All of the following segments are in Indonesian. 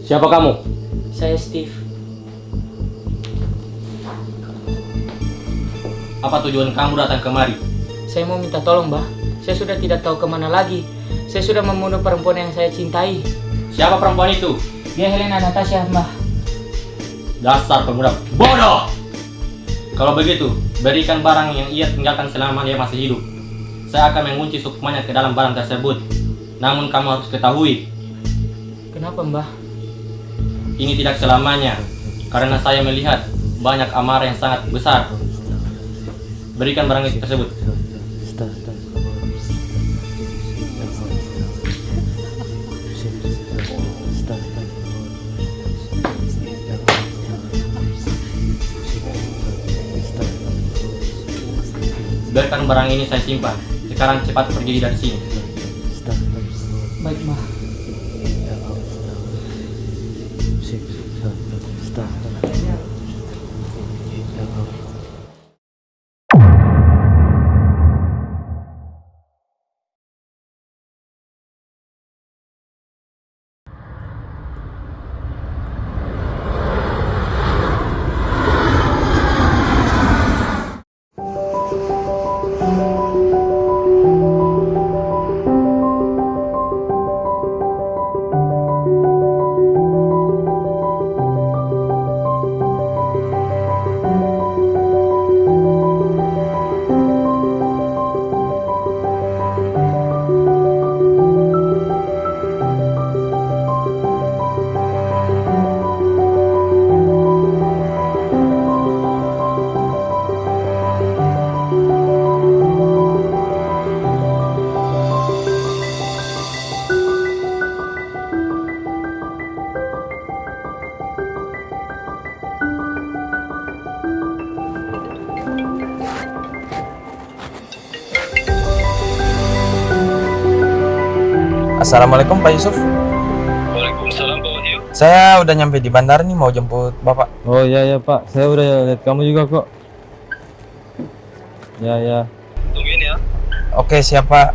Siapa kamu? Saya Steve. Apa tujuan kamu datang kemari? Saya mau minta tolong, Mbah. Saya sudah tidak tahu kemana lagi. Saya sudah membunuh perempuan yang saya cintai. Siapa perempuan itu? Dia Helena Natasha, Mbah. Dasar pemuda bodoh! Kalau begitu, berikan barang yang ia tinggalkan selama dia masih hidup. Saya akan mengunci sukmanya ke dalam barang tersebut. Namun kamu harus ketahui, Kenapa, Mbah? ini tidak selamanya, karena saya melihat banyak amarah yang sangat besar. Berikan barang itu tersebut. Biarkan barang ini saya simpan. Sekarang cepat pergi dari sini. Baik, Mbah. Assalamualaikum Pak Yusuf. Waalaikumsalam Pak Wahyu. Saya udah nyampe di bandara nih, mau jemput Bapak. Oh iya Pak, saya udah lihat kamu juga kok. Ya. Tungguin ya. Oke, siap Pak.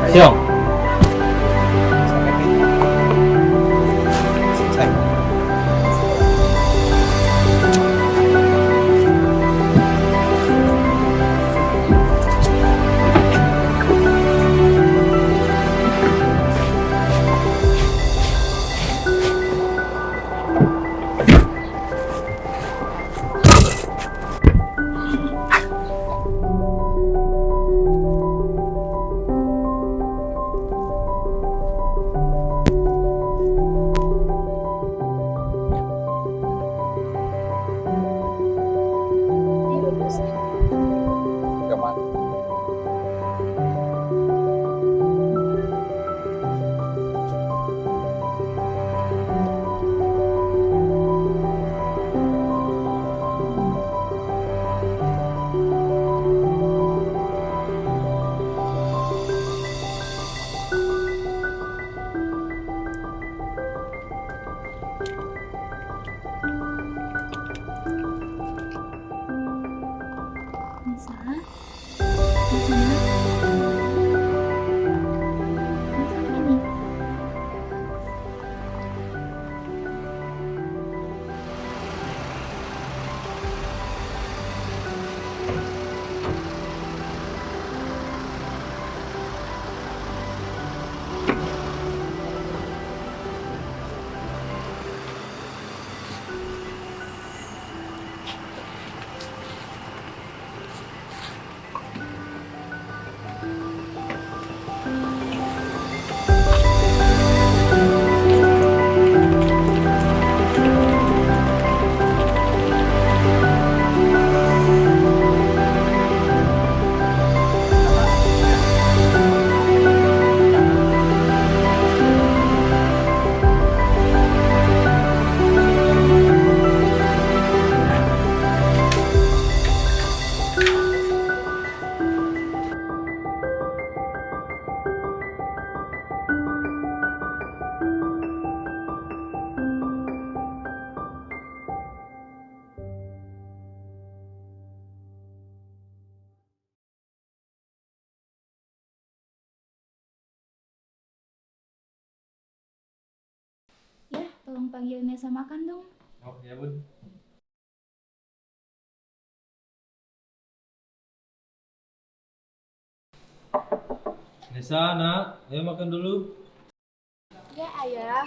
Siap. tolong panggil Nesa makan dong. Oh ya bun. Nesa, nak, ayo makan dulu. Ya ayah.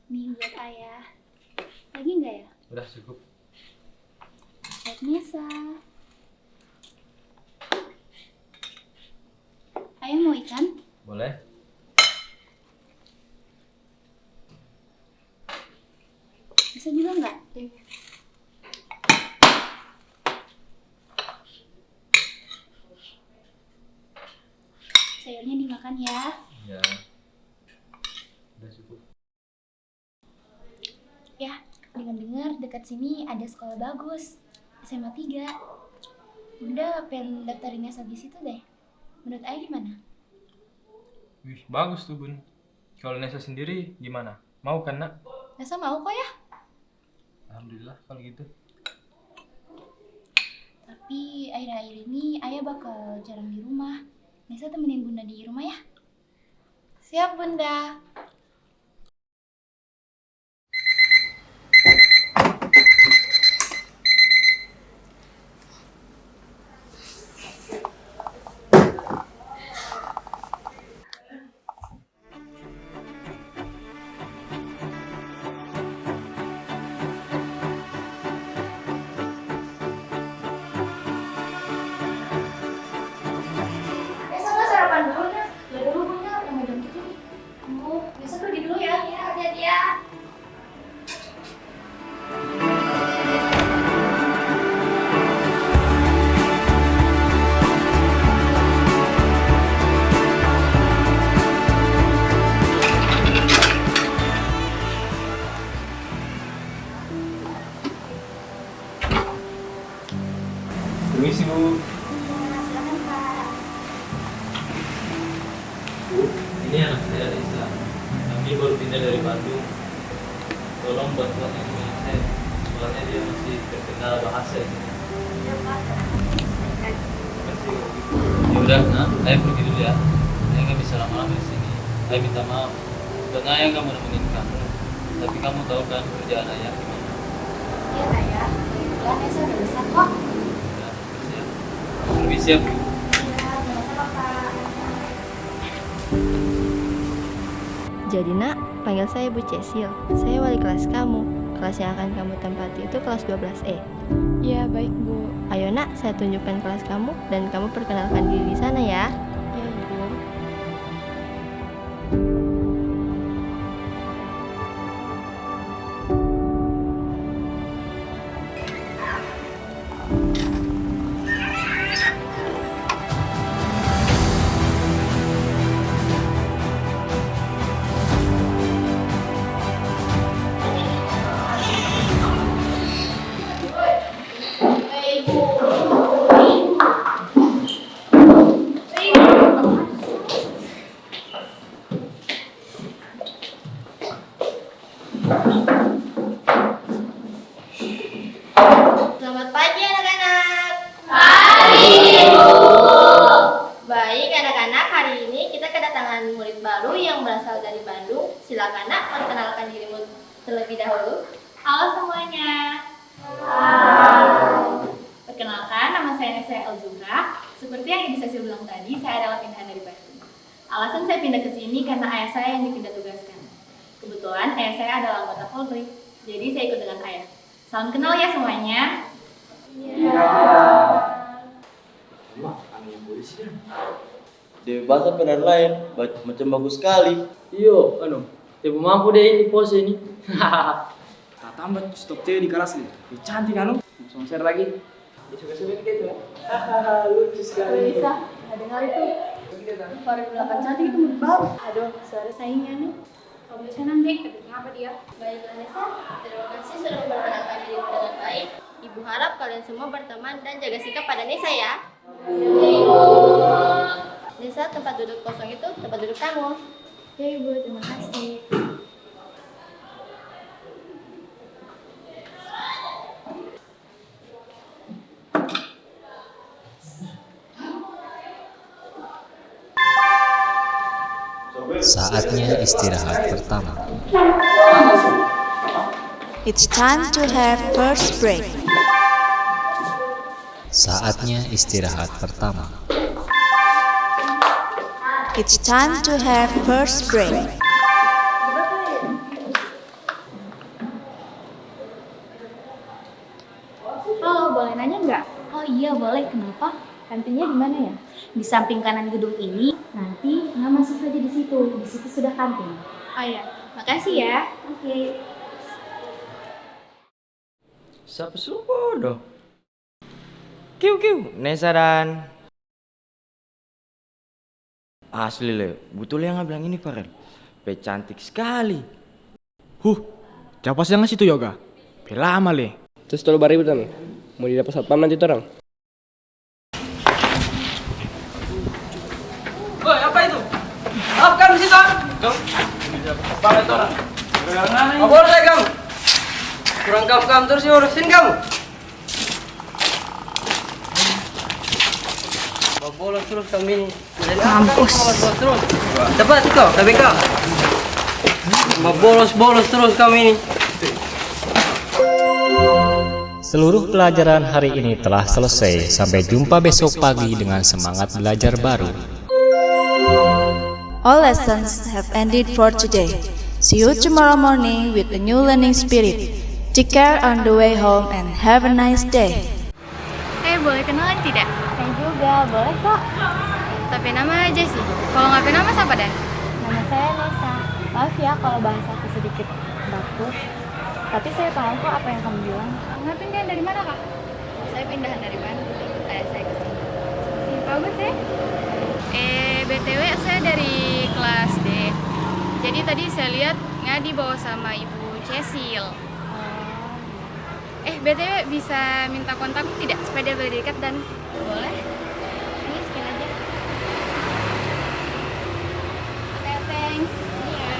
Nih buat ayah. Lagi nggak ya? Udah cukup. Buat Nesa. Ayah mau ikan? Boleh. Bisa juga nggak? Sayurnya dimakan ya. Ya. Udah cukup. Ya, dengar-dengar dekat sini ada sekolah bagus. SMA 3. Bunda pengen daftarin Nesa di situ deh. Menurut ayah gimana? Wih, bagus tuh bun. Kalau Nesa sendiri gimana? Mau kan nak? Nesa mau kok ya. Alhamdulillah kalau gitu. Tapi akhir-akhir ini ayah bakal jarang di rumah. Nesa temenin bunda di rumah ya. Siap bunda. Nesa nggak sarapan dulu ya? Ya dulu bunda, udah mau jam 7 nih. Nesa pergi dulu ya. Iya, hati-hati ya. Permisi bu. Silakan Pak. Bu, ini anak saya Nesa. Kami baru pindah dari Bandung. Tolong bantuan yang punya saya. Soalnya dia masih terkendala bahasa. Terima kasih. Ya udah, nah, saya pergi dulu ya. Saya nggak bisa lama-lama di sini. Saya minta maaf. Bukan ayah nggak mau nemenin kamu, tapi kamu tahu kan kerjaan ayah gimana. Iya ayah. Kebetulan Nesa udah besar kok. Ya, siap. Permisi ya, Bu. Iya, sama-sama Pak. Jadi nak, panggil saya Bu Cecil. Saya wali kelas kamu. Kelas yang akan kamu tempati itu kelas 12E. Iya, baik Bu. Ayo nak, saya tunjukkan kelas kamu dan kamu perkenalkan diri di sana ya. Iya, Ibu. Selamat pagi anak-anak. Pagi Ibu. Baik anak-anak, hari ini kita kedatangan murid baru yang berasal dari Bandung. Silakan nak, perkenalkan dirimu terlebih dahulu. Halo semuanya. Perkenalkan, nama saya Nesa Elzura. Seperti yang Ibu Cecil bilang tadi, saya adalah pindahan dari Bandung. Alasan saya pindah ke sini karena ayah saya yang dipindah tugaskan. Kebetulan ayah saya adalah anggota Polri, jadi saya ikut dengan ayah. Salam kenal ya semuanya. Dewi Basar peran lain, macam bagus sekali. Iyo, tiap mampu deh ini pose ini. Tak tambah stok cewek di kelas nih. Cantik anu. Langsung share lagi. Suka-suka gitu ya. Hahaha, lucu sekali. Bisa, nggak dengar itu. Suara belakang cantik itu menurut Bapak. Aduh, suara saingan nih. Kalau bisa nanti, ketiknya apa dia? Baiklah Nesa, terima kasih sudah memperkenalkan dirimu dengan baik. Ibu harap kalian semua berteman dan jaga sikap pada Nesa ya. Nisa, tempat duduk kosong itu tempat duduk kamu. Ya Ibu, terima kasih. Saatnya istirahat pertama. It's time to have first break. Saatnya istirahat pertama. It's time to have first break. Halo, boleh nanya nggak? Oh iya, boleh. Kenapa? Kantinnya di mana ya? Di samping kanan gedung ini. Nanti nggak masuk saja di situ. Di situ sudah kantin. Oh iya, makasih ya. Oke. Siapa suruh bodoh? Kiu, Nesa dan... Asli le, betul yang nggak bilang ini Farel. Pe cantik sekali. Siapa sih yang ngasih itu yoga? Lama le. Terus tolong bari betul. Mau didapat satpam nanti orang. Woi, apa itu? Apa kamu di situ? Apa itu orang? Apa boleh kamu? Kurang kamu terus urusin kamu. Bolos terus kami ini. Mampus. Terus. Dapat kau, tapi kau. Bolos terus kami ini. Seluruh pelajaran hari ini telah selesai. Sampai jumpa besok pagi dengan semangat belajar baru. All lessons have ended for today. See you tomorrow morning with a new learning spirit. Take care on the way home and have a nice day. Boleh kenalan tidak? Saya juga, boleh kok. Tapi nama aja sih. Kalau nggak nama siapa Dan? Nama saya Nesa. Maaf ya kalau bahasa aku sedikit baku. Tapi saya paham kok apa yang kamu bilang. Nggak pindahan dari mana Kak? Saya pindahan dari Bandung, ikut ayah saya ke sini. Bagus ya. BTW saya dari kelas D. Jadi tadi saya lihat Ngadi bawa sama Ibu Cecil. BTW bisa minta kontakku tidak supaya dia lebih dekat dan Boleh. Ini scan aja. thanks. Iya.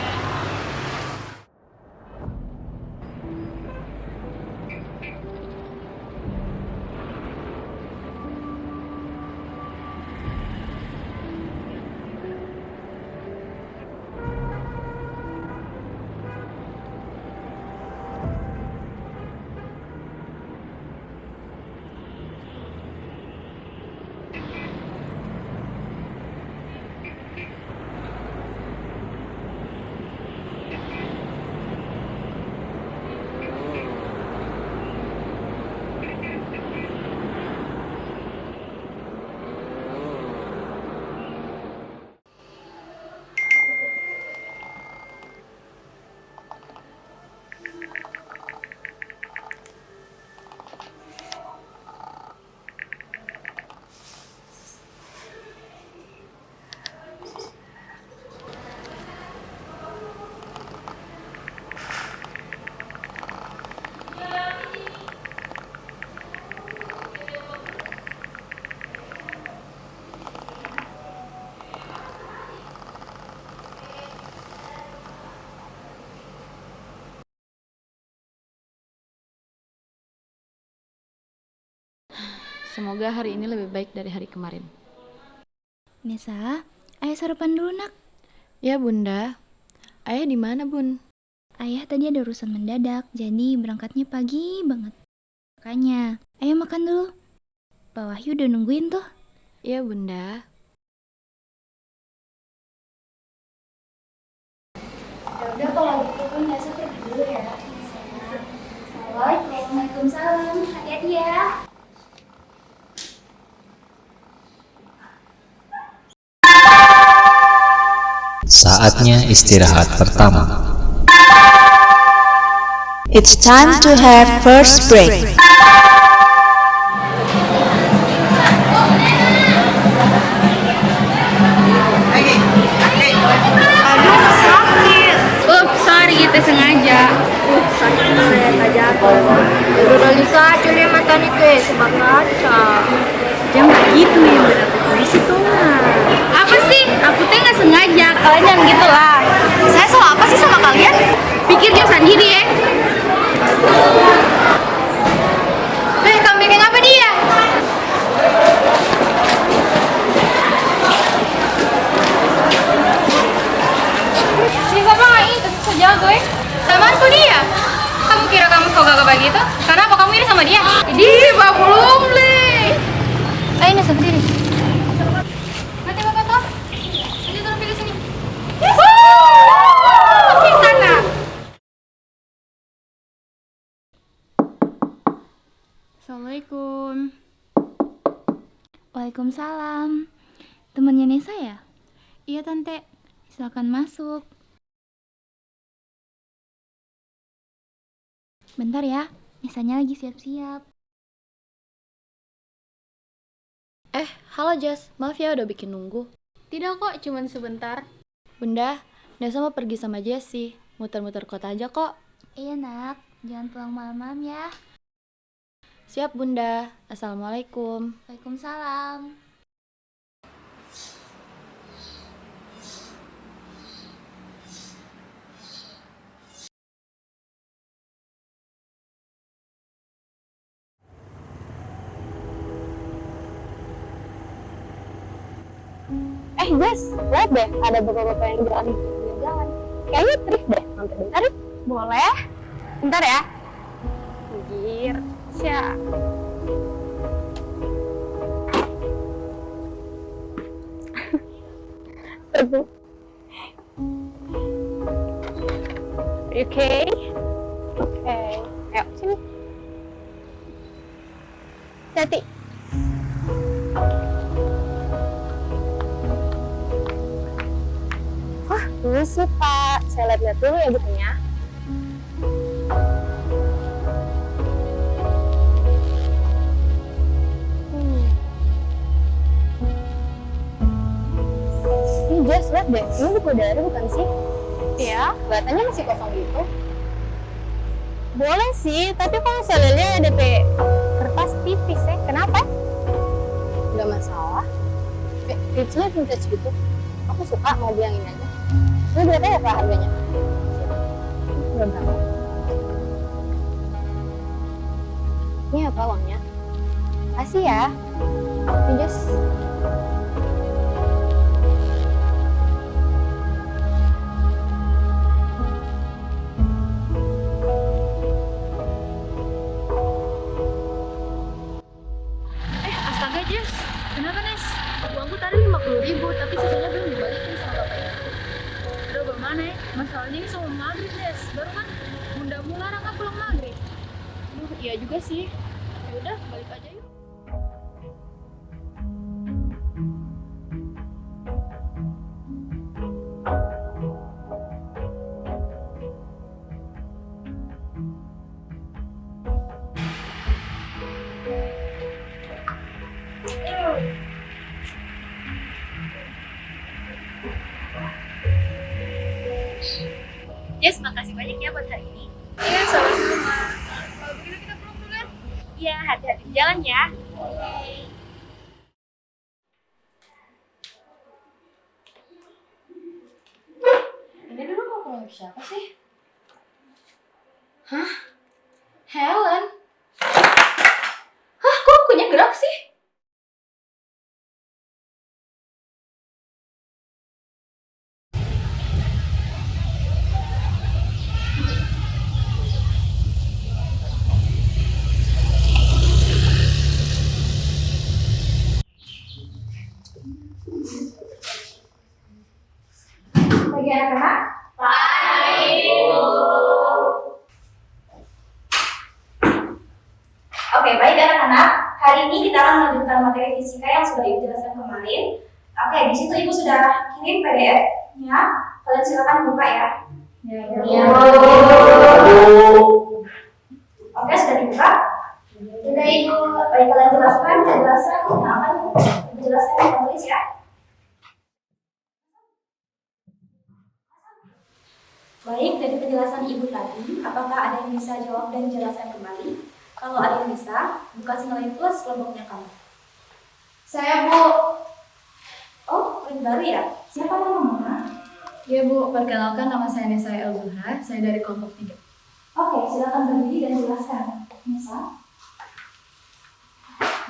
Semoga hari ini lebih baik dari hari kemarin. Nesa, ayah sarapan dulu nak. Ya Bunda. Ayah di mana Bun? Ayah tadi ada urusan mendadak, jadi berangkatnya pagi banget. Makanya, ayah makan dulu. Pak Wahyu udah nungguin tuh. Ya Bunda. Ya udah kalau gitu pun Nesa pergi dulu ya. Waalaikumsalam. Hati-hati ya. Saatnya istirahat pertama. It's time to have first break. Sorry kita sengaja. Sakit saya aja. Udah Lisa, curi mata nih ke sebab ngaca. Jangan gitu yang berarti polisi tuh. Apa sih? Aku tuh nggak sengaja. Kalian jangan gitu lah. Saya salah apa sih sama kalian? Pikir dia sendiri ya. Kamu bikin apa dia? Si sama itu bisa jago ya. Temanku dia. Kamu kira kamu so gagah begitu? Karena apa kamu ini sama dia? Jadi Pak belum please. Ini sendiri. Nanti Bapak toh. Nanti turun pilih sini. Di sana. Assalamualaikum. Waalaikumsalam. Temennya Nesa ya? Iya tante. Silakan masuk. Bentar ya, Nesanya lagi siap-siap. Halo Jas, maaf ya udah bikin nunggu. Tidak kok, cuman sebentar. Bunda, Nesa mau pergi sama Jessie, muter-muter kota aja kok. Iya nak, jangan pulang malam-malam ya. Siap Bunda, Assalamualaikum. Waalaikumsalam. Jess, lihat deh, ada bapak-bapak yang jalan di pinggir jalan. Kayaknya trip deh, mampir bentar yuk. Boleh? Bentar ya. Pinggir, siap. Oke. Oke. Ayo, sini. Hati. Ini sih Pak, saya lihat-lihat dulu ya bukunya. Ini Jess, lihat deh, ini buku dari bukan sih? Iya, kelihatannya masih kosong gitu. Boleh sih, tapi kalau saya lihat DP kertas tipis ya, kenapa? Gak masalah. Fitsnya vintage gitu. Aku suka, mau bilang ini aja. Ini berapa ya Pak harganya? Berapa? Ini apa uangnya? Kasih ya. Ini Jess. Astaga Jess, kenapa Nes? Uangku tadi 50.000, tapi sisanya belum dibalikin sama bapak itu. Aduh bagaimana ya? Masalahnya ini sama maghrib Nes, baru kan bundamu larang aku pulang maghrib. Aduh iya juga sih. Ya udah balik aja yuk. Yes, makasih banyak ya buat hari ini. Iya, sama-sama. Kalau begitu kita pulang dulu kan? Iya, hati-hati di jalan ya. Ini dulu mau pulang siapa sih? Hah? Helen? Hah, kok bukunya gerak sih? Pagi anak-anak. Pagi. Oke, baik anak-anak. Hari ini kita akan melanjutkan materi fisika yang sudah Ibu jelaskan kemarin. Oke, di situ Ibu sudah kirim PDF-nya. Kalian silakan buka ya. Ya. Oke, sudah dibuka. Sudah Ibu. Baik, kalian jelaskan penjelasan yang akan Ibu jelaskan di tulis ya. Baik, dari penjelasan Ibu tadi, apakah ada yang bisa jawab dan jelaskan kembali? Kalau ada yang bisa, buka nilai plus kelompoknya kamu. Saya Bu. Oh, murid baru ya? Siapa nama Mama? Ya Bu, perkenalkan nama saya Nesa El Zuhra, saya dari kelompok 3. Oke, silakan berdiri dan jelaskan. Nesa.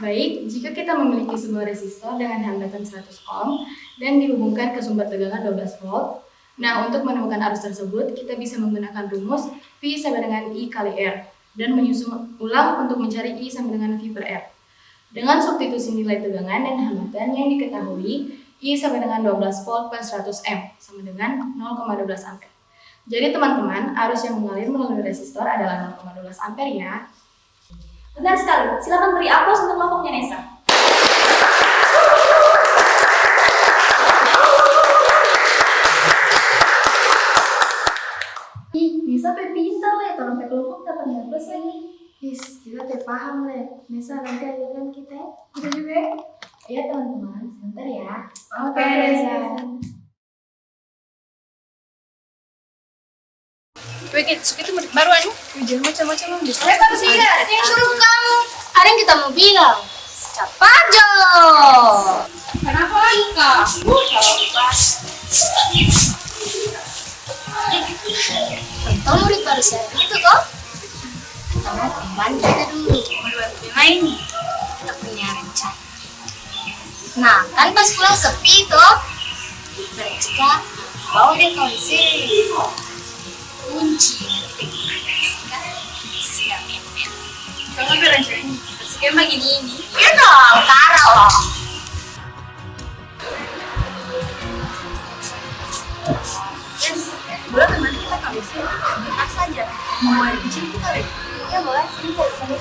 Baik, jika kita memiliki sebuah resistor dengan hambatan 100 ohm dan dihubungkan ke sumber tegangan 12 volt, nah untuk menemukan arus tersebut, kita bisa menggunakan rumus V sama dengan I kali R dan menyusun ulang untuk mencari I sama dengan V per R. Dengan substitusi nilai tegangan dan hambatan yang diketahui, I sama dengan 12 volt per 100 M sama dengan 0,12 ampere. Jadi teman-teman, arus yang mengalir melalui resistor adalah 0,12 ampere ya. Benar sekali. Silakan beri aplaus untuk kelompoknya Nesa. Ih, Nesa pintar le, tolong kelompok dapat plus lagi. Yes, kita paham le. Nesa nanti ajakan kita ya. Kita juga ya. Iya teman-teman, sebentar ya. Oke, Nesa. Wih, itu murid baru anu. Ujian macam-macam bisa. Baru sih ya, saya suruh kamu. Ada yang kita mau bilang. Cepat Jo. Kenapa lagi kak? Tentang murid baru saya itu kok. Pertama teman kita dulu. Berdua bermain nih. Kita punya rencana. Nah, kan pas pulang sepi tuh. Mereka bawa deh kau sini. Kunci siap. Kamu berencana skema gini ini. Ya dong, Kara loh. Yes, boleh teman kita kabisnya sebentar saja. Mau air kecil kita deh. Ya boleh, sini saya.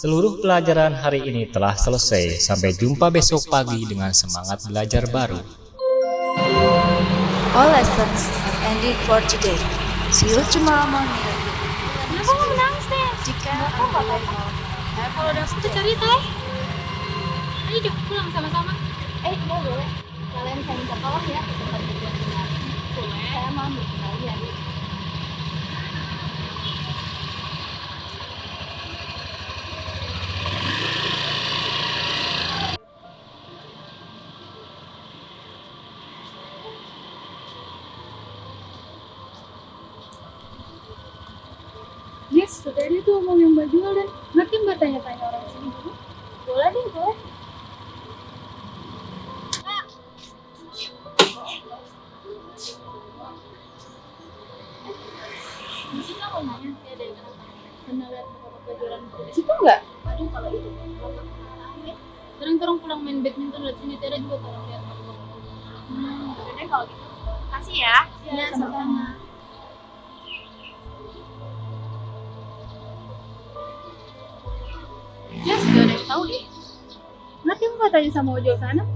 Seluruh pelajaran hari ini telah selesai. Sampai jumpa besok pagi dengan semangat belajar baru. All lessons have ended for today. See you tomorrow morning. Kenapa kamu menangis deh? Jika Kalau udah aku cerita ya. Ayo deh pulang sama-sama. Ya boleh. Kalian saya minta tolong ya. Tempat tujuan benar. Boleh. Saya mau ambil kalian. Yes, tadi tuh ngomong yang Mbak jual dan ngerti Mbak tanya-tanya orang sini dulu. Boleh deh, boleh. Di sini aku nanya ya dari mana? Pernah lihat beberapa jualan di situ nggak? Aduh kalau itu. Sering orang pulang main badminton lihat sini Tera juga kalau lihat. Udah deh kalau gitu. Makasih ya. Iya, sama-sama. Ya sudah ada yang tahu deh. Nanti aku tanya sama ojol sana.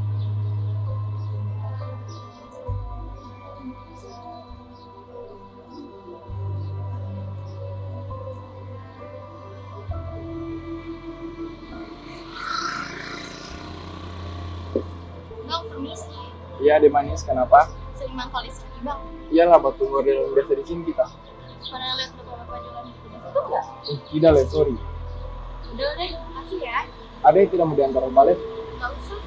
Iya, De Manis, kenapa? Sering mangkal istri bang. Iyalah, batu model yang biasa di sini kita. Pernah lihat bapak-bapak jalan di situ nggak? Tidak, Le, sorry. Udah deh, makasih ya. Ada yang tidak mau diantar balik? Nggak usah.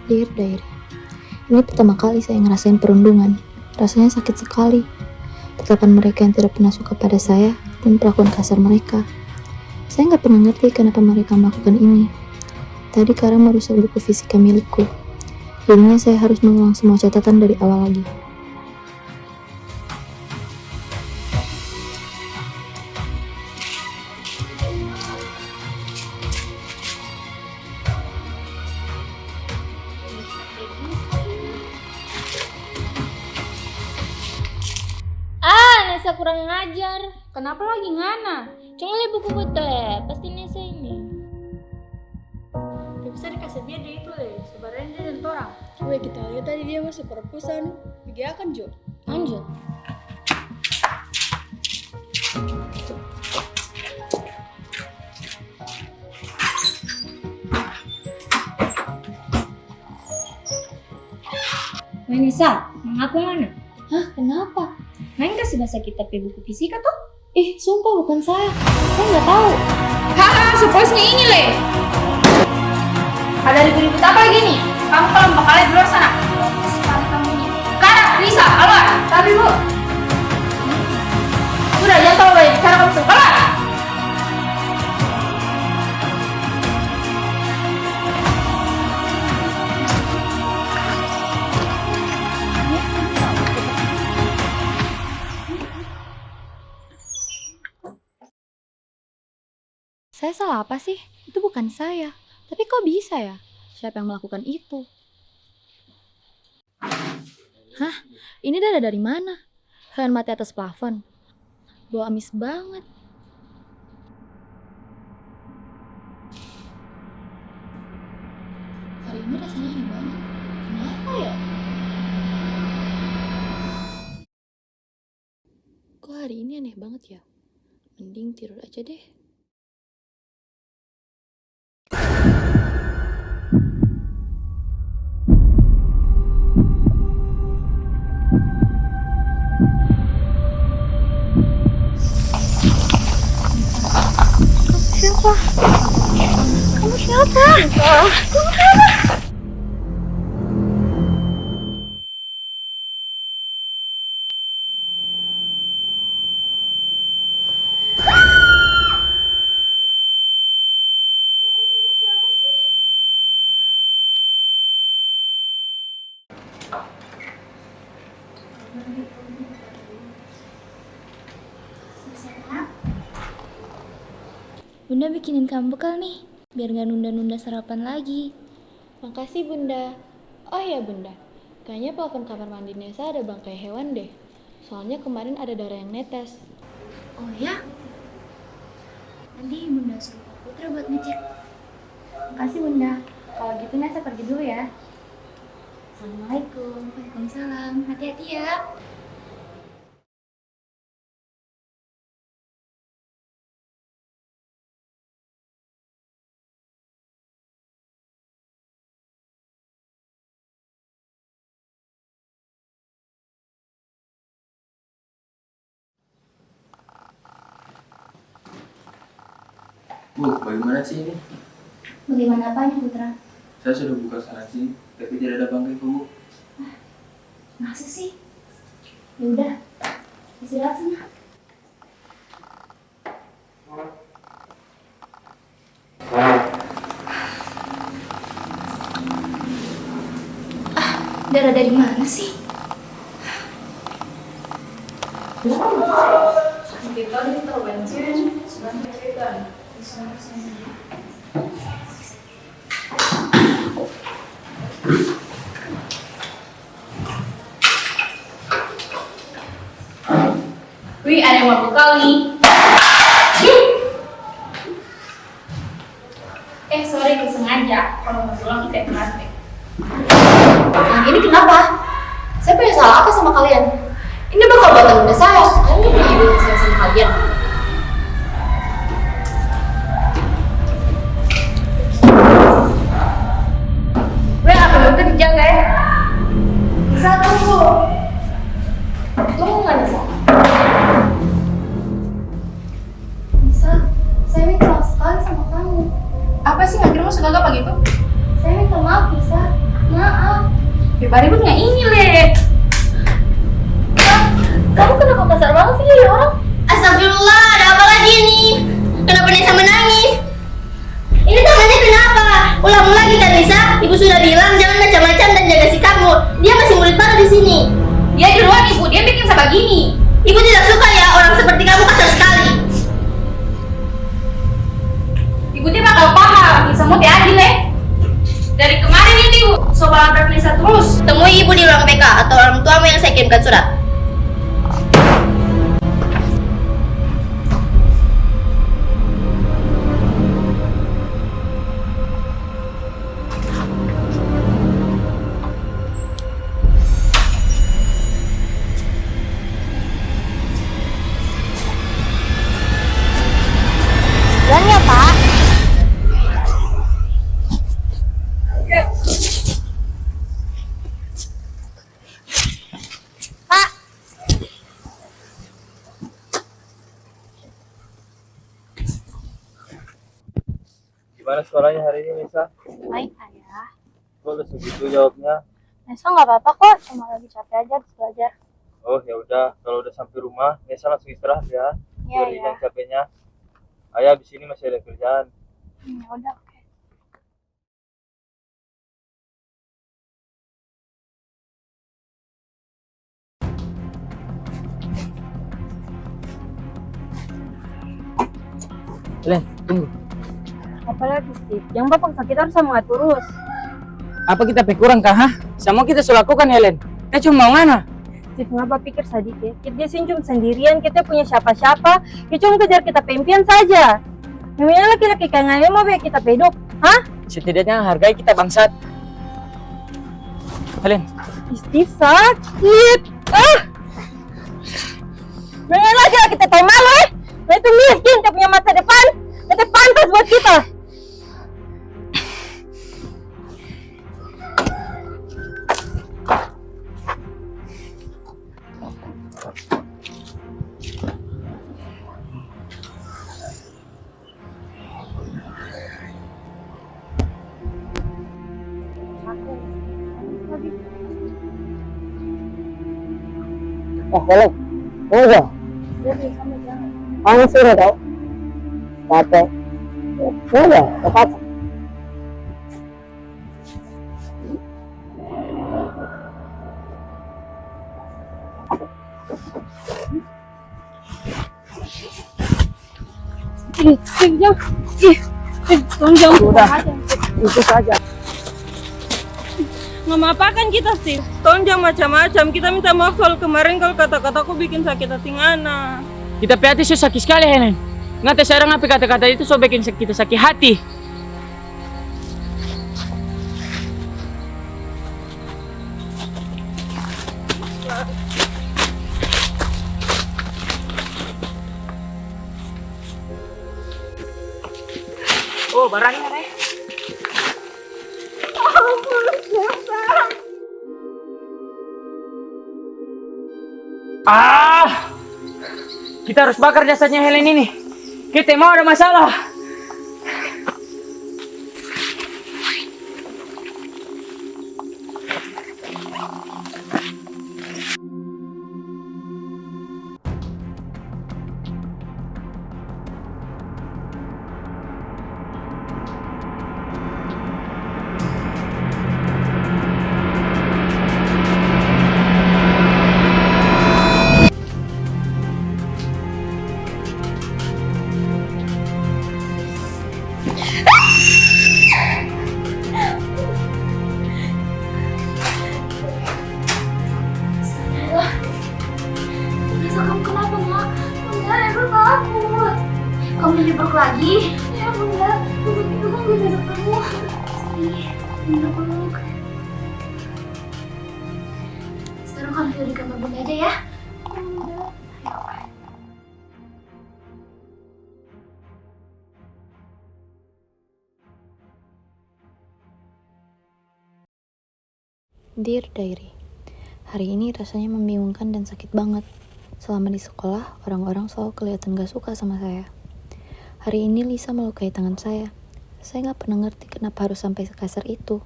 Dear Diary, ini pertama kali saya ngerasain perundungan. Rasanya sakit sekali. Tatapan mereka yang tidak pernah suka pada saya dan perlakuan kasar mereka. Saya nggak pernah ngerti kenapa mereka melakukan ini. Tadi Kara merusak buku fisika milikku. Jadinya saya harus mengulang semua catatan dari awal lagi. Nesa kurang ngajar. Kenapa lagi ngana? Cuma lihat buku teh, pasti Nesa ini. Gak bisa dikasih dia itu deh, sebarin dia dan orang. Weh, kita lihat tadi dia masuk perpustakaan. Akan Jo. Lanjut. Nesa, mengaku mana? Hah, kenapa? Main kasih bahasa kita buku fisika tuh? Ih, sumpah bukan saya. Saya nggak tahu. Haha, supposnya ini Le. Ada ribut-ribut apa lagi nih? Kamu kalau mau kalian di luar sana. Sekali kamu ini. Kara, bisa, keluar. Tapi Bu. Sudah, jangan tahu baik. Kara kamu suka keluar. Saya salah apa sih? Itu bukan saya. Tapi kok bisa ya? Siapa yang melakukan itu? Hah? Ini dada dari mana? Hewan mati atas plafon. Bau amis banget. Hari ini rasanya aneh banget. Kenapa ya? Kok hari ini aneh banget ya? Mending tidur aja deh. Siapa? Kamu siapa? Kamu siapa? Bunda bikinin kamu bekal nih, biar gak nunda-nunda sarapan lagi. Makasih Bunda. Oh ya Bunda, kayaknya plafon kamar mandi Nesa ada bangkai hewan deh. Soalnya kemarin ada darah yang netes. Oh ya? Nanti Bunda suruh Pak Putra buat ngecek. Makasih Bunda. Kalau gitu Nesa pergi dulu ya. Assalamualaikum. Waalaikumsalam. Hati-hati ya. Bu, bagaimana sih ini? Bagaimana apanya Putra? Saya sudah buka sanksi, tapi tidak ada bangkai Bu. Masa sih? Ya udah, istirahat sana. Darah dari mana sih? Wih, ada yang mabuk kali. Sorry, kesengaja. Kalau mau pulang kita praktek. Nah, ini kenapa? Saya punya salah apa sama kalian? Ini bakal buatan bunda saya. Kalian gak punya ide yang saya sama kalian. Wih, apa itu dijaga ya? Bisa tunggu. Tunggu nggak bisa? Bisa. Saya minta maaf sekali sama kamu. Apa sih akhirnya segala apa gitu? Saya minta maaf bisa. Maaf. Ya ribut nggak ini, Le. Kamu kenapa kasar banget sih jadi orang? Astagfirullah, ada apa lagi ini? Kenapa Nisa menangis? Ini tangannya kenapa? Ulang lagi kan Nisa? Ibu sudah bilang jangan macam-macam dan jaga sikapmu. Dia masih murid baru di sini. Dia duluan ibu, dia bikin sebegini. Ibu tidak suka ya orang seperti kamu kasar sekali. Ibu dia bakal paham, semua teh adil, Le. Dari kemarin ini soal labrak Nisa terus. Temui ibu di ruang PK atau orang tuamu yang saya kirimkan surat. Jalan ya, Pak. Pak. Gimana sekolahnya hari ini, Nisa? Baik, Ayah. Kok udah segitu jawabnya? Nesa nggak apa-apa kok, cuma lagi capek aja habis belajar. Oh ya udah, kalau udah sampai rumah, Nisa langsung istirahat ya. Iya, Biar iya. hilang capeknya. Ayah di sini masih ada kerjaan. Ya udah, oke. Len, tunggu. Apalagi Steve, yang bapak sakit harus sama terus. Apa kita kurang kah? Hah? Semua kita sudah lakukan, Helen. Kita cuma mau mana? Steve, ngapa pikir sedikit? Kita sinjum sendirian, kita punya siapa-siapa. Kita cuma kejar kita pimpian saja. Memangnya laki-laki kayak ngayal mau biar kita pedok? Hah? Setidaknya hargai kita bangsat. Helen. Steve sakit. Memangnya lagi kita tahu malu Nah itu miskin, kita punya masa depan. Kita pantas buat kita. Helen. Enggak. Kamu sudah tahu? Capek. Enggak, tepat. Itu saja. Nggak apa-apakan kita sih. Tolong jangan macam-macam. Kita minta maaf soal kemarin kalau kata-kataku bikin sakit hati Ngana. Kita hati sakit sekali, Helen. Ngata sekarang apa kata-kata itu so bikin kita sakit hati. Oh, barangnya, Reh. Kita harus bakar jasadnya Helen ini. Kita mau ada masalah. Bunda peluk. Sekarang kamu tidur di kamar Bunda aja ya. Bunda. Ayo. Dear Diary, hari ini rasanya membingungkan dan sakit banget. Selama di sekolah, orang-orang selalu kelihatan gak suka sama saya. Hari ini Lisa melukai tangan saya. Saya gak pernah ngerti kenapa harus sampai sekasar itu.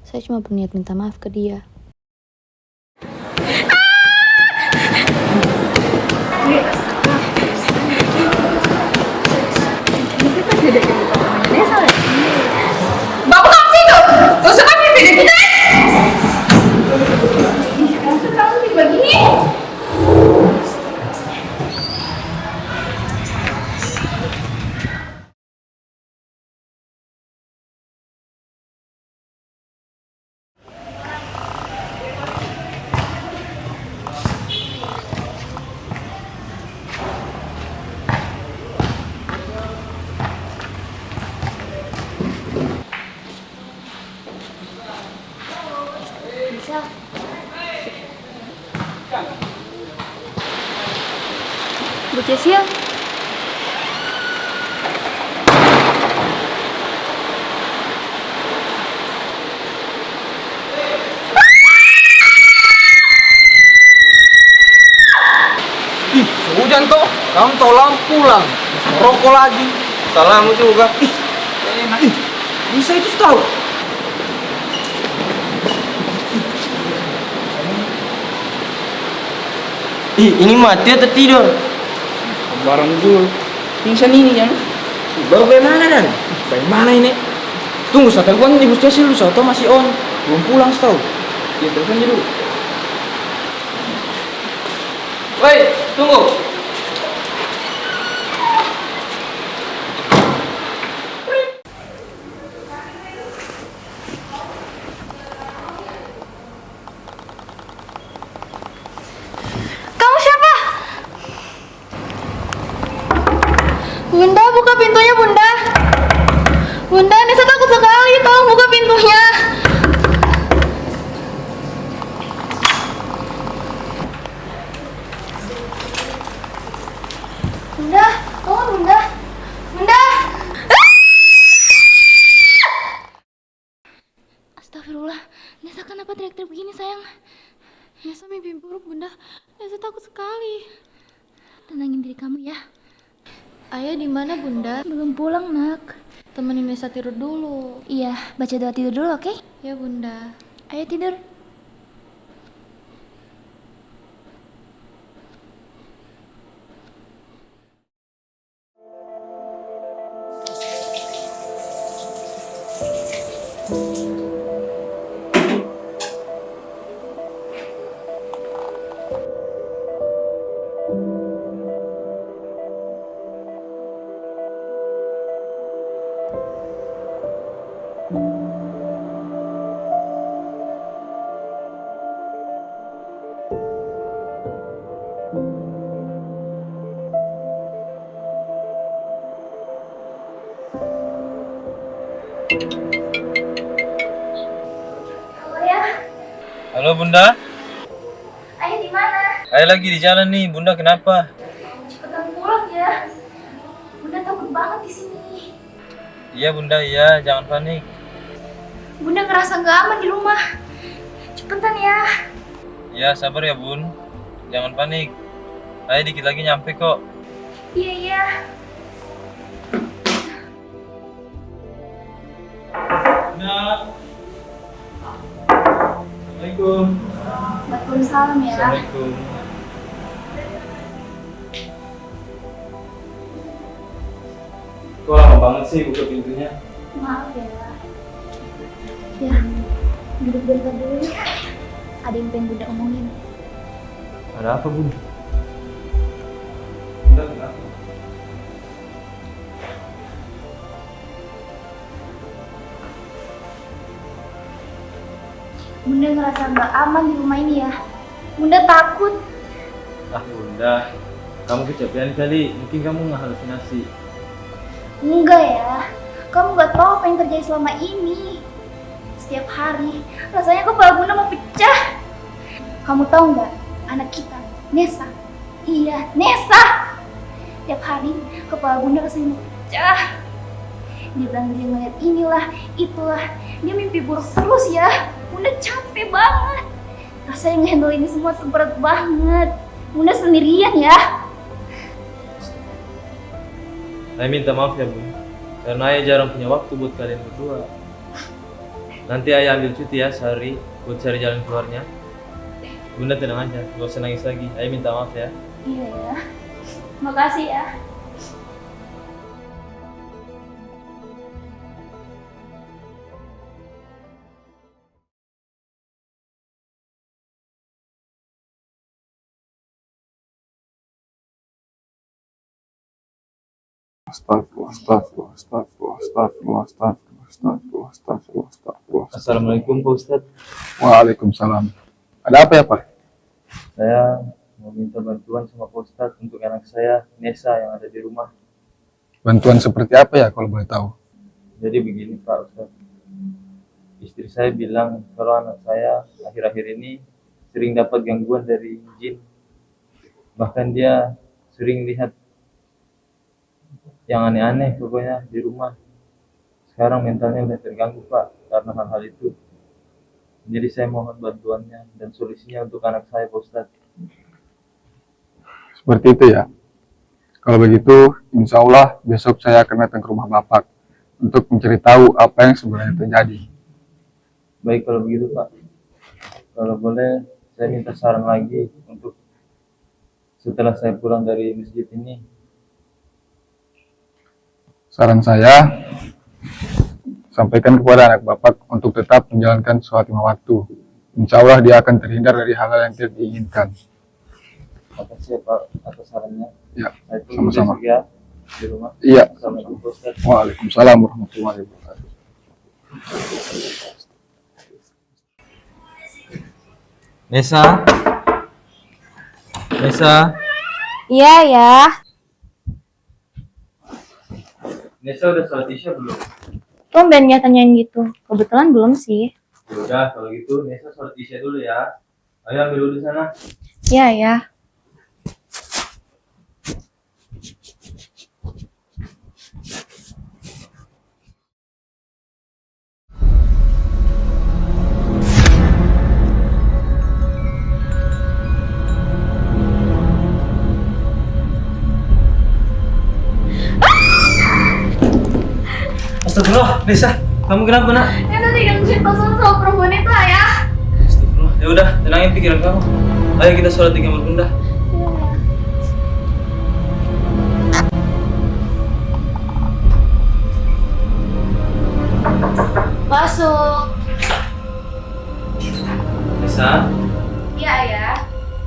Saya cuma berniat minta maaf ke dia. Bapak kamu sih tuh, gak usah pakai video kita. Kamu begini. Bu Cecil. Ih, hujan kok. Kamu tolong pulang. Rokok lagi. Salahmu juga. Ih, enak. Ih, bisa itu tahu. Ih, ini mati atau tidur? Barang dulu. Pingsan ini kan? Baru bagaimana Dan? Bagaimana ini? Tunggu, saya telepon Ibu Cecil dulu, soto masih on. Belum pulang setahu. Dia telepon dia dulu. Woi, tunggu. Kamu siapa? Bunda, buka pintunya, Bunda. Bunda, Nisa takut sekali. Tolong buka pintunya. Bunda, tolong Bunda. Bunda. Astagfirullah. Nisa kenapa teriak-teriak begini, sayang? Nisa mimpi buruk, Bunda. Nisa takut sekali. Tenangin diri kamu ya. Ayah di mana, Bunda? Belum pulang, Nak. Temenin Nisa tidur dulu. Iya, baca doa tidur dulu, oke? Ya, Bunda. Ayo tidur. Halo ya. Halo Bunda. Ayah di mana? Ayah lagi di jalan nih. Bunda kenapa? Cepetan pulang ya. Bunda takut banget di sini. Iya Bunda, iya. Jangan panik. Bunda ngerasa nggak aman di rumah. Cepetan ya. Ya sabar ya Bun. Jangan panik. Ayah dikit lagi nyampe kok. Iya iya. Nah. Assalamualaikum. Waalaikumsalam ya. Assalamualaikum. Kok lama banget sih buka pintunya? Maaf ya. Ya, duduk bentar dulu ya. Ada yang pengen Bunda omongin. Ada apa Bun? Bunda kenapa? Bunda ngerasa nggak aman di rumah ini ya. Bunda takut. Ah Bunda, kamu kecapean kali. Mungkin kamu Setiap hari, rasanya kepala Bunda mau pecah. Kamu tahu nggak, anak kita, Nesa. Iya, Nesa. Tiap hari, kepala Bunda rasanya mau pecah. Dia bilang dia ngeliat inilah, itulah. Dia mimpi buruk terus ya. Bunda capek banget. Rasanya ngehandle ini semua tuh berat banget. Bunda sendirian ya. Saya minta maaf ya Bun, karena Ayah jarang punya waktu buat kalian berdua. Nanti Ayah ambil cuti ya sehari buat cari jalan keluarnya. Bunda tenang aja, gak usah nangis lagi. Ayah minta maaf ya. Iya ya. Makasih ya. Astagfirullah. Assalamualaikum Pak Ustadz. Waalaikumsalam. Ada apa ya Pak? Saya mau minta bantuan sama Pak Ustadz untuk anak saya, Nesa, yang ada di rumah. Bantuan seperti apa ya kalau boleh tahu? Jadi begini Pak Ustadz, istri saya bilang kalau anak saya akhir-akhir ini sering dapat gangguan dari jin. Bahkan dia sering lihat yang aneh-aneh pokoknya di rumah. Sekarang mentalnya udah terganggu Pak karena hal-hal itu. Jadi saya mohon bantuannya dan solusinya untuk anak saya Pak Ustadz. Seperti itu ya. Kalau begitu, insya Allah besok saya akan datang ke rumah Bapak untuk mencari tahu apa yang sebenarnya terjadi. Baik kalau begitu Pak. Kalau boleh saya minta saran lagi untuk setelah saya pulang dari masjid ini. Saran saya, sampaikan kepada anak Bapak untuk tetap menjalankan sholat 5 waktu. Insya Allah dia akan terhindar dari hal-hal yang tidak diinginkan. Makasih ya Pak atas sarannya. Ya, saya tunggu sama-sama. besok ya di rumah. Iya. Assalamualaikum Pak Ustadz. Waalaikumsalam warahmatullahi wabarakatuh. Nesa. Nesa. Iya ya. Nesa udah sholat isya belum? Tumben ya tanyain gitu. Kebetulan belum sih. Udah kalau gitu Nesa sholat isya dulu ya. Ayo ambil dulu sana. Iya ya. Astagfirullah, Nesa, kamu kenapa nak? Ya tadi gangguin pasangan sama perempuan itu ayah. Astagfirullah, ya udah tenangin pikiran kamu. Ayo kita sholat di kamar Bunda. Masuk. Nesa, Iya ayah.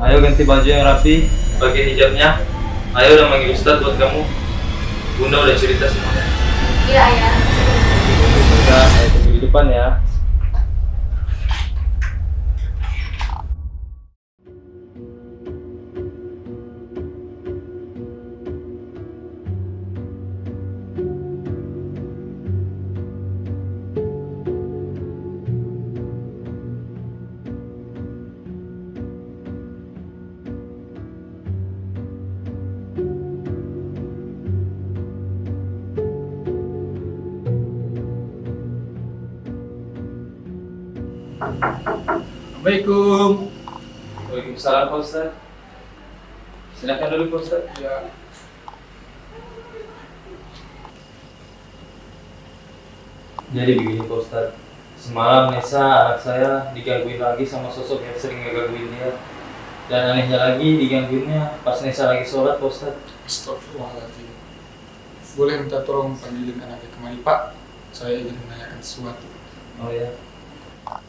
ayo ganti baju yang rapi, pakai hijabnya. Ayo udah manggil Ustadz buat kamu. Bunda udah cerita semuanya. Iya ayah. Udah, ayo tunggu di depan ya. Assalamualaikum. Waalaikumsalam Pak Ustadz. Silakan dulu Pak Ustadz. Ya. Jadi begini Pak Ustadz, semalam Nesa anak saya digangguin lagi sama sosok yang sering ngegangguin dia. Dan anehnya lagi digangguinnya pas Nesa lagi sholat Pak Ustadz. Astagfirullahaladzim. Boleh minta tolong panggilin anaknya kemari Pak? Saya ingin menanyakan sesuatu. Oh ya.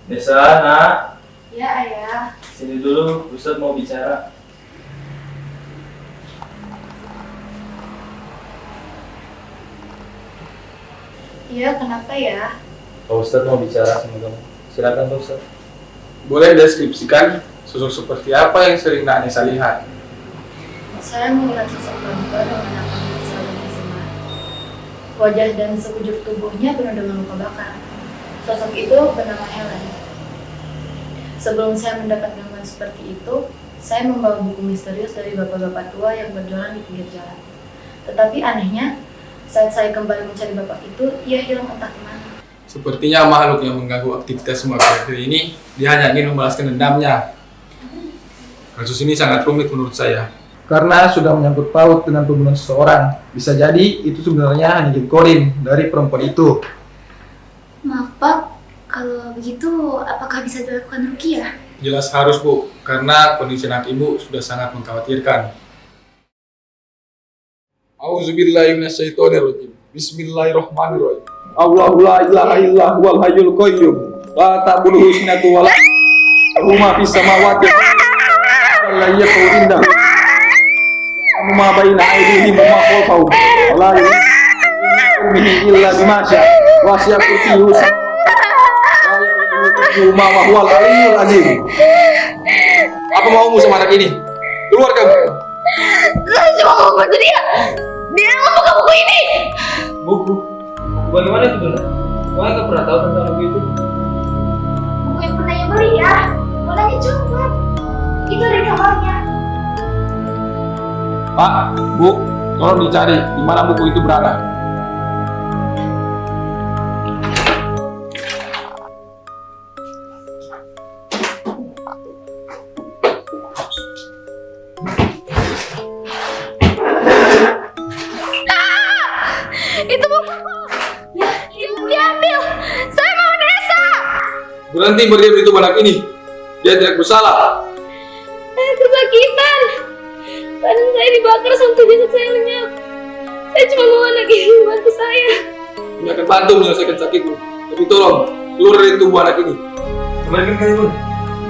Nesa, nak. Iya ayah. Sini dulu, Ustadz mau bicara. Iya kenapa ya? Pak Ustadz mau bicara sama kamu. Silakan Pak Ustadz. Boleh deskripsikan sosok seperti apa yang sering Nak Nesa lihat? Saya melihat sosok wanita dengan apa misalnya SMA. Wajah dan sekujur tubuhnya penuh dengan luka bakar. Sosok itu bernama Helen. Sebelum saya mendapat gangguan seperti itu, saya membawa buku misterius dari bapak-bapak tua yang berjualan di pinggir jalan. Tetapi anehnya, saat saya kembali mencari bapak itu, ia hilang entah kemana. Sepertinya makhluk yang mengganggu aktivitas semua akhir ini, dia hanya ingin membalaskan dendamnya. Kasus ini sangat rumit menurut saya. Karena sudah menyangkut paut dengan pembunuhan seseorang. Bisa jadi itu sebenarnya hanya jin kodim dari perempuan itu. Maaf Pak, kalau begitu apakah bisa dilakukan ruqyah? Jelas harus Bu, karena kondisi anak Ibu sudah sangat mengkhawatirkan. Auzubillahi minasyaitonirrajim. Bismillahirrahmanirrahim. Allahu la ilaha illa huwal hayyul qayyum. La ta'khudhuhu sinatun wa la lahu ma fis samawati la yaqumu indahu. Ma baina aydihim wa ma khalfahum. La yu'minu illa bima syaa. Wa syaa kursiyuhu ma huwal aliyyul azim. Apa maumu sama anak ini? Keluar kamu. Saya cuma mau bantu dia. Dia mau buka buku ini. Buku? Bagaimana itu Bunda? Wah, nggak pernah tahu tentang buku itu. Buku yang pernah yang beli ya. Bolanya coklat. Itu dari kamarnya. Pak, Bu, tolong dicari di mana buku itu berada. Itu bukuku. Diambil. Saya mau Nesa. Berhenti berdiam di tubuh anak ini. Dia tidak bersalah. Saya kesakitan. Badan saya dibakar sampai jasad saya lenyap. Saya cuma mau anak ini membantu saya. Ini akan bantu menyelesaikan sakitmu. Tapi tolong, keluar dari tubuh anak ini. Kembalikan kalian Bunda.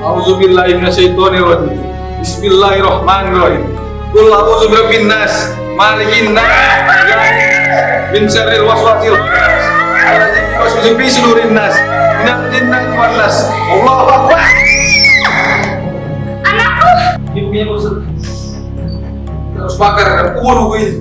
Auzubillahi minasyaitonirrajim. Bismillahirrahmanirrahim. Qul a'udzu birabbin nas, malikin nas, min syarril waswasil khannas, alladzi yuwaswisu fi sudurin nas, minal jinnati wan nas. Allahu akbar. Anakku. Ibunya Ustaz. Harus bakar dan kubur buku ini.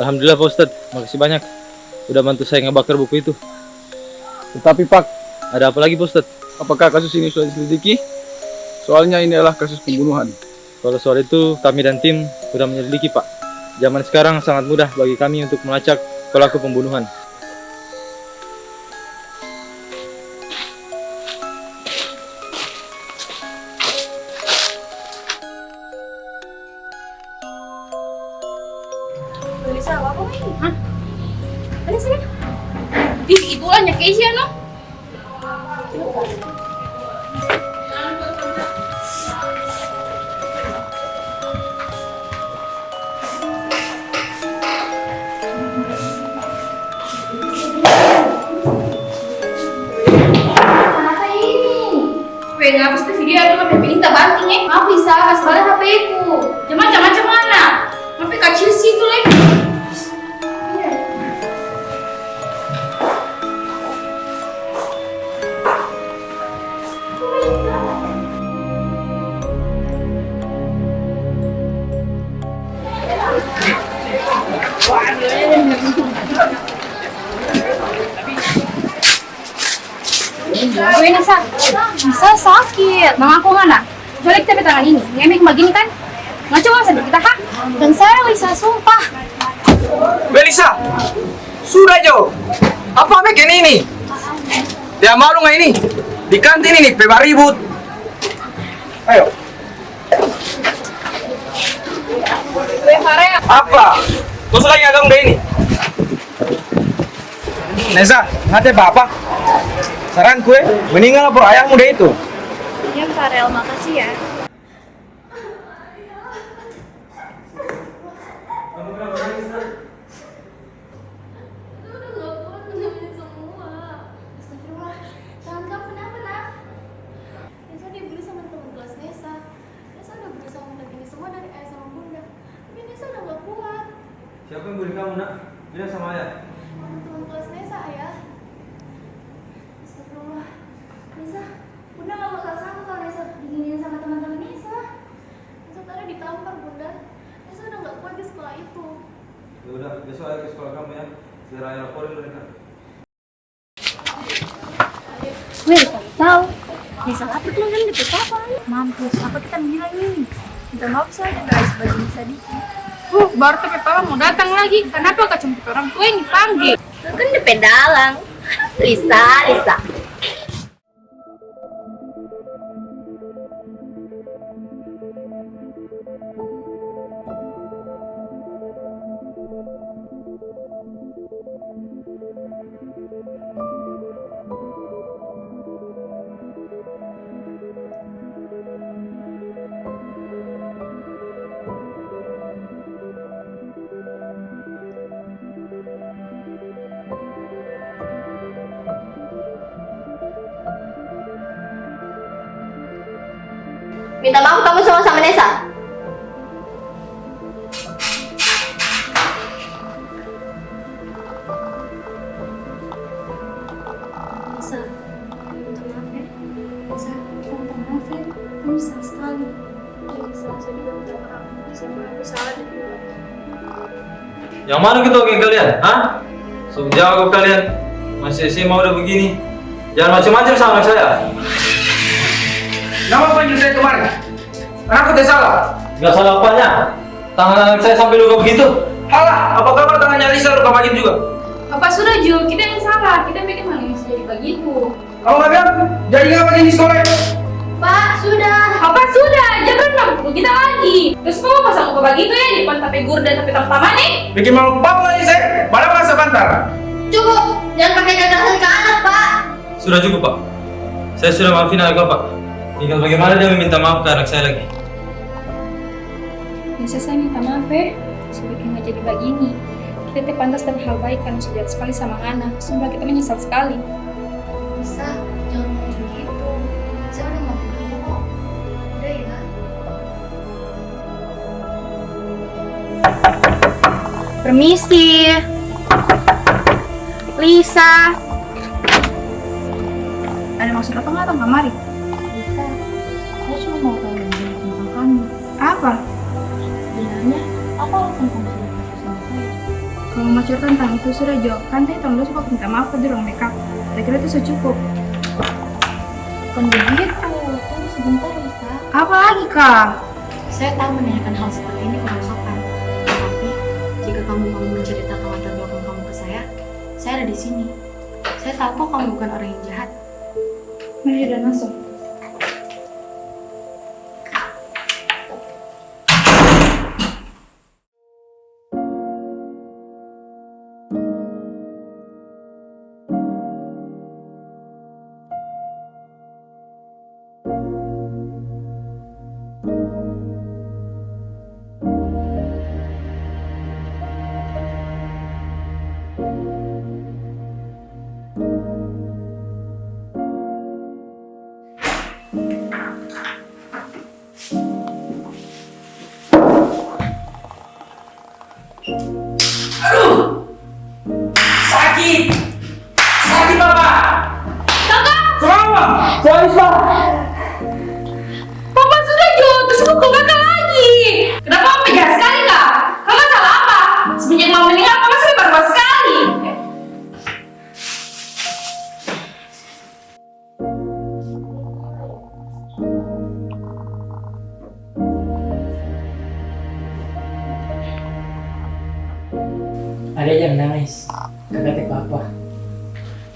Alhamdulillah Pak Ustadz, makasih banyak udah bantu saya ngebakar buku itu. Tetapi Pak, ada apa lagi Pak Ustadz? Apakah kasus ini sudah diselidiki? Soalnya ini adalah kasus pembunuhan. Kalau soal itu kami dan tim sudah menyelidiki Pak. Zaman sekarang sangat mudah bagi kami untuk melacak pelaku pembunuhan. Bisa apa ini? Hah? Ada sih? Ih, itu hanya Keisha no. Apa ini? Weh, ngapus tuh video aku sampai minta banting ya. Maaf bisa, kasih balik HP ku. Macam-macam mana? Sampai kecil sih tuh leh. Weh Nisa, Nisa sakit. Mama aku mana? Coba kita tangan ini. Ngemek begini kan? Nggak coba sampai kita hak. Dan saya Lisa sumpah. Belisa, sudah Jo. Apa bikin ini? Dia malu nggak ini? Di kantin ini, pebar ribut. Ayo. Apa? Terus lagi agak udah ini? Nesa, ngate bapak. Saran kue, meninggal apa ayah muda itu? Iya Farel, makasih ya. sembuh di kamu nak? Bilang sama ayah. Teman kelas Nesa ya. Astagfirullah. Nesa, Bunda gak bakal sangka kalau Nesa diginiin sama teman-teman Nesa. Nesa tadi ditampar Bunda. Nesa udah gak kuat di sekolah itu. Ya udah, besok ayah ke sekolah kamu ya. Biar ayah laporin mereka. Weh, tahu. Nesa lapar tuh kan deket apa? Mampus, apa kita bilang ini? Minta maaf saja guys, bagi Nesa dikit. Baru tapi papa mau datang lagi. Kenapa kau jemput orang tua yang dipanggil? Lu kan di pedalang. Lisa. Minta maaf kamu semua sama Nesa. Nesa, minta maaf ya. Nesa, minta maaf ya. Kamu salah sekali. Nesa, saya juga minta maaf. Aku salah juga. Yang mana gitu geng kalian? Hah? So jawab kalian. Masih SMA udah begini. Jangan macam-macam sama anak saya. Nama panggil saya kemarin. Anakku tidak salah. Gak salah apanya? Tangan anak saya sampai luka begitu. Halah, apa kabar tangannya Lisa luka begitu juga? Apa sudah Jul, kita yang salah. Kita bikin manis jadi begitu. Kamu nggak bilang? Jadi ngapa di sekolah ya? Pak, sudah. Apa sudah? Jangan pukul kita lagi. Terus kamu pasang muka begitu ya di depan tape gur dan tape taman nih? Bikin malu papa lagi saya. Malah masa bantar. Cukup, jangan pakai kekerasan ke anak, Pak. Sudah cukup pak. Saya sudah maafin anak bapak. Tinggal bagaimana dia meminta maaf ke anak saya lagi. Nesa, saya minta maaf ya. Sebaiknya nggak jadi begini. Kita teh pantas dapat hal baik karena sudah sekali sama anak. Sumpah kita menyesal sekali. Lisa, jangan ngomong begitu. Saya udah maafin kamu kok. Udah ya. Permisi. Lisa. Ada maksud apa nggak tentang kamari? Lisa, aku cuma mau tahu tentang kamu. Apa? Sebenarnya, apa alasan kamu sudah kasih sama saya? Kalau mau cerita tentang itu sudah Jo, kan teh tahun lalu suka minta maaf ke orang makeup. Saya kira itu sudah cukup. Bukan begitu, tunggu sebentar Lisa. Apa lagi kak? Saya tahu menanyakan hal seperti ini kurang sopan. Tapi, jika kamu mau menceritakan latar belakang kamu ke saya ada di sini. Saya tahu kok kamu bukan orang yang jahat. Mari dan masuk. Aduh! Sakit! Sakit Papa! Kakak! Kenapa? Saya bisa. Papa sudah Jo, terus pukul kakak lagi. Kenapa Papa jahat sekali kak? Kakak salah apa? Semenjak mau meninggal Papa sudah berbuat sekali. Ada yang nangis. Kakak teh papa.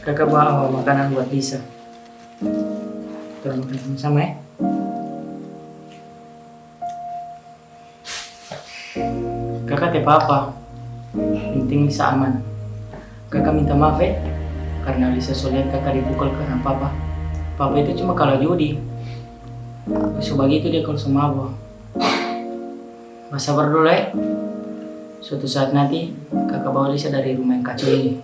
Kakak bawa makanan buat Lisa. Kita makan sama-sama ya. Kakak teh papa. Penting Lisa aman. Kakak minta maaf ya. Karena Lisa lihat kakak dipukul karena papa. Papa itu cuma kalah judi. Sebab itu dia kalau semabuk. Sabar dulu ya. Suatu saat nanti kakak bawa Lisa dari rumah yang kacau ini.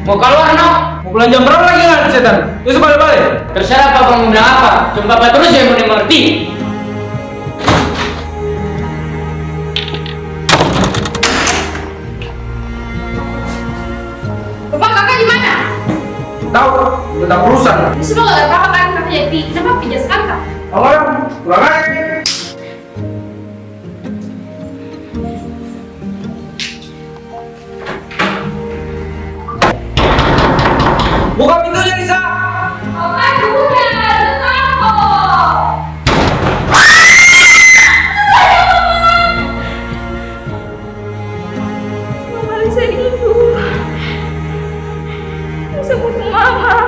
Mau keluar no? Mau pulang jam berapa lagi nggak setan? Terus balik-balik. Terserah papa mau bilang apa. Cuma papa terus yang mau dimengerti. Bapak kakak di mana? Tahu, udah urusan. Ini semua gak ada apa-apa kan kakak jadi. Kenapa pijat sekali kak? Awal, pulang aja. Buka pintunya, Lisa. Bapak sudah, tetap kok. Mama Lisa rindu. Lisa butuh mama.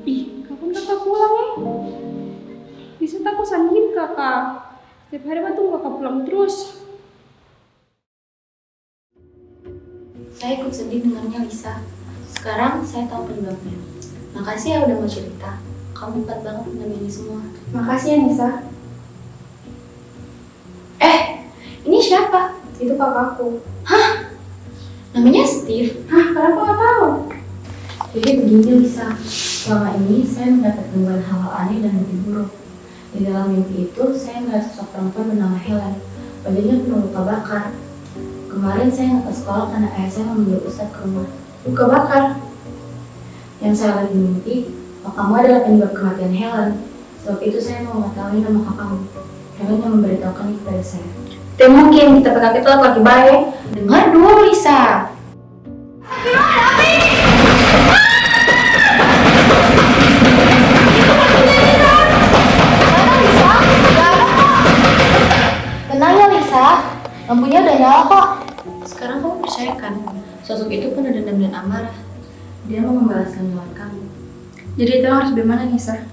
Ih, kapan kakak pulang ya? Bisa tak aku sendiri kakak. Setiap hari mah tunggu kakak pulang terus. Saya ikut sedih dengarnya, Lisa. Sekarang saya tahu penyebabnya. Makasih ya udah mau cerita. Kamu hebat banget dengan ini semua. Makasih ya Nisa. Ini siapa? Itu kakakku. Hah? Namanya Steve? Hah, kenapa nggak tahu? Jadi begini, Lisa. Selama ini saya mendapat gangguan hal-hal aneh dan mimpi buruk. Di dalam mimpi itu, saya melihat sosok perempuan bernama Helen. Bajunya penuh luka bakar. Kemarin saya nggak ke sekolah karena ayah saya memanggil Ustadz ke rumah. Luka bakar. Yang saya lagi mimpi, kamu adalah penyebab kematian Helen. Sebab itu saya mau mengetahui nama kakakmu. Helen yang memberitahukan kepada saya. Dan mungkin kita kakak itu laki baik. Dengar dulu, Lisa. Tenang ya, Lisa. Lampunya udah nyala kok. Sekarang kamu percayakan, sosok itu penuh dendam dan amarah. Dia mau membalaskan nyawa kamu. Jadi itu harus bagaimana Nisa?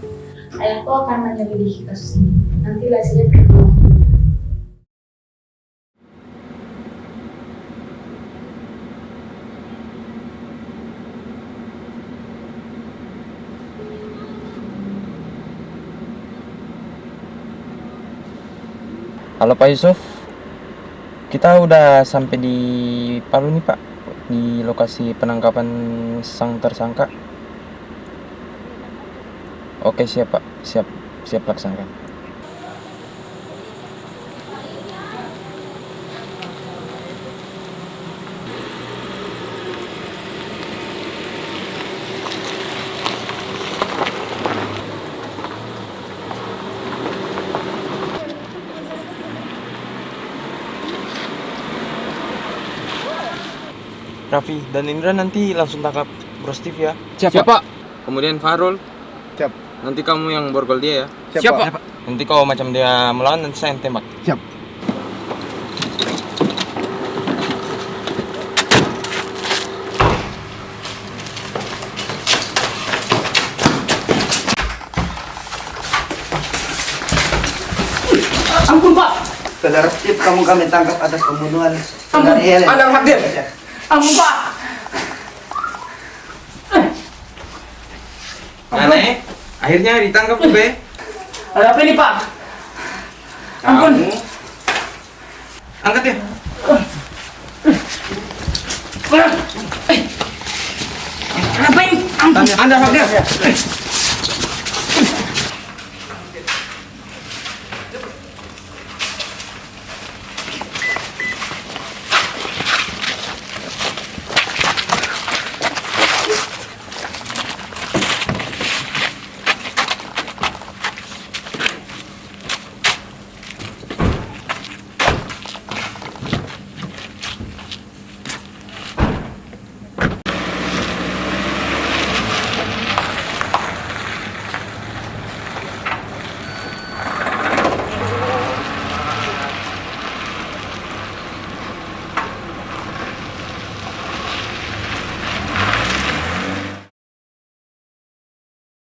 Ayahku akan menyelidiki kasus ini. Nanti hasilnya berkembang. Halo Pak Yusuf, kita udah sampai di Palu nih Pak, di lokasi penangkapan sang tersangka. Oke siap Pak, siap laksanakan. Raffi dan Indra nanti langsung tangkap Bro Steve ya. Siap, Pak. Kemudian Farul. Siap. Nanti kamu yang borgol dia ya. Siap, Pak. Nanti kalau macam dia melawan nanti saya yang tembak. Siap. Ampun Pak. Saudara Steve, kamu kami tangkap atas pembunuhan saudara Helen. Anda hadir. Ampun Pak. Aneh, akhirnya ditangkap juga ya. Ada apa ini Pak? Ampun. Angkat ya. Apa ini? Ampun. Anda hadir.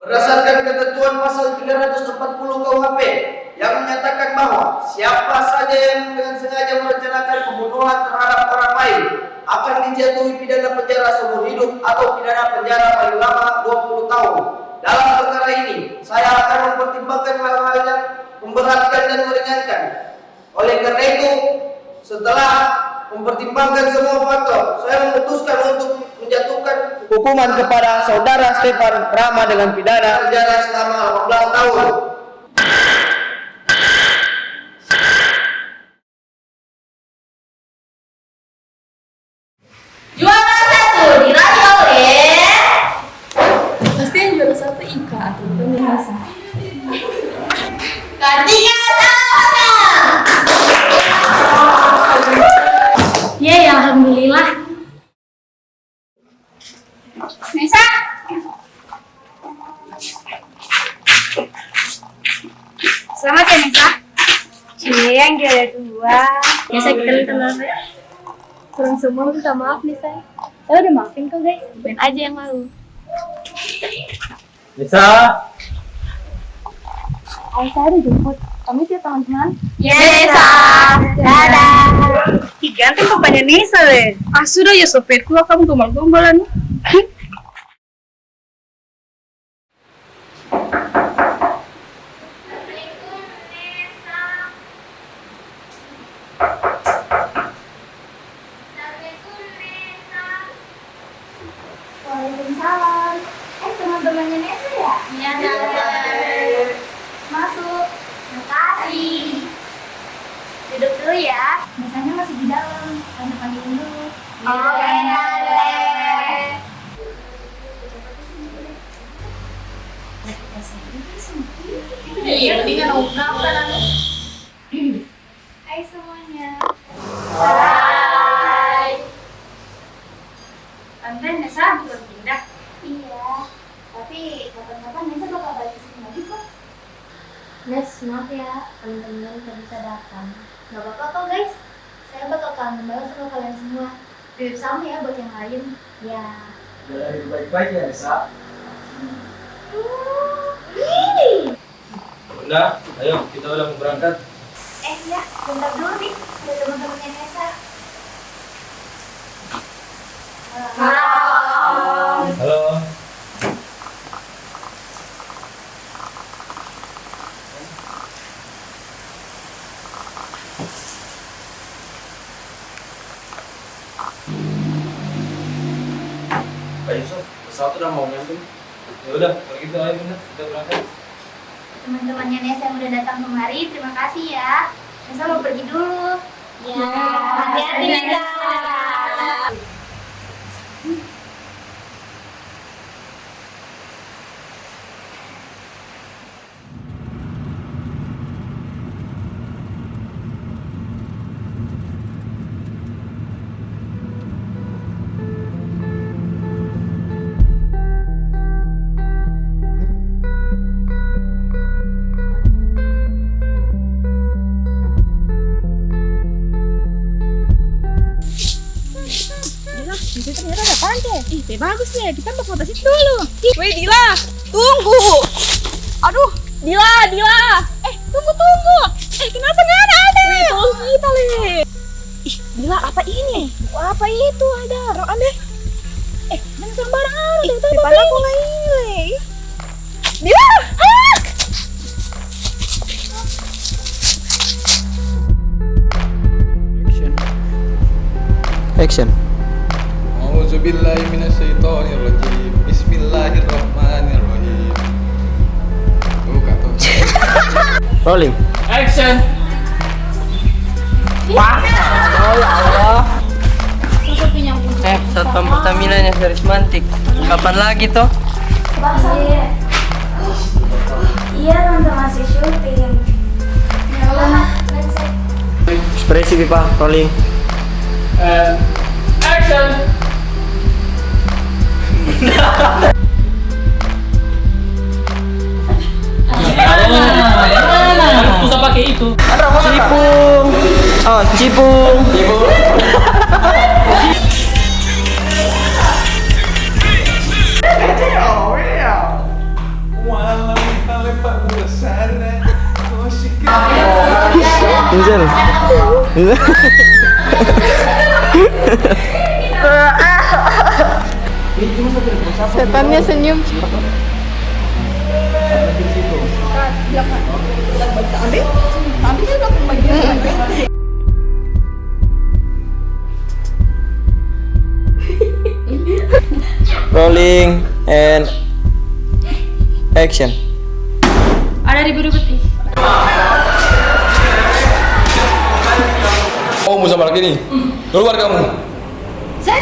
Berdasarkan ketentuan pasal 340 KUHP yang menyatakan bahwa siapa saja yang dengan sengaja merencanakan pembunuhan terhadap orang lain akan dijatuhi pidana penjara seumur hidup atau pidana penjara paling lama 20 tahun. Dalam perkara ini, saya akan mempertimbangkan hal-hal yang memberatkan dan meringankan. Oleh karena itu, setelah mempertimbangkan semua faktor, saya memutuskan untuk menjatuhkan hukuman kepada saudara Stefan Rama dengan pidana penjara selama 18 tahun. Juara 1 diraih oleh pasti yang juara 1 Ika atau Nisa. Kartika Salana. Yeay, alhamdulillah. Nisa. Selamat ya Nisa. Yang juara 2. Biasa kita minta maaf ya. Kurang semua minta maaf Nisa. Saya udah maafin kok guys. Ben aja yang malu. Nisa. Saya udah jemput. Pamit ya teman-teman. Ya Nisa. Dadah. Ganteng papanya Nisa deh. Ah sudah ya sopirku, kamu gombal-gombalan. Waalaikumsalam. Teman-temannya Nesa ya? Iya. Masuk. Makasih. Duduk dulu ya. Biasanya masih di dalam. Tanda panggilin dulu. Oke, Iya, mendingan ungkapkan. Hai semuanya. Hai. Tante Nesa belum pindah. Iya, tapi kapan-kapan Nesa bakal balik ke sini lagi kok. Nes, maaf ya, teman-teman gak bisa datang. Gak apa-apa kok guys, saya bakal kangen banget sama kalian semua. Titip sama ya buat yang lain. Ya. Udah hidup baik-baik ya, Nesa. Bunda, ayo kita udah mau berangkat. Ya, bentar dulu nih, ada teman-temannya Nesa. Halo. Pak Yusuf, pesawat udah mau nyampe. Ya udah, kalau gitu ayo Bunda, kita berangkat. Teman-temannya Nesa yang udah datang kemari, terima kasih ya. Nesa mau pergi dulu. Ya, hati-hati Nesa. Di situ ternyata ada pantai. Ih, bagus nih. Kita mau foto situ dulu. Weh, Dila, tunggu. Aduh, Dila. Tunggu. Kenapa nggak ada? Weh, tolong kita, Le. Ih, Dila, apa ini? Apa itu ada? Orang aneh. Jangan sembarangan. Depan aku nggak ini, Le. Dila, Action. A'udzubillahi minasyaitonirrajim. Bismillahirrahmanirrahim. Tuh kata. Rolling. Action. Wah, oh ya Allah. Satpam Pertamina series mantik. Kapan lagi toh? Iya, tante masih syuting. Ya Allah, Ekspresi Pipa, rolling. Action. Susah pakai itu. Cipung. Oh, cipung. Setannya senyum. Rolling and action. Ada ribut-ribut nih. Oh, mau sama lagi nih. Keluar kamu. Saya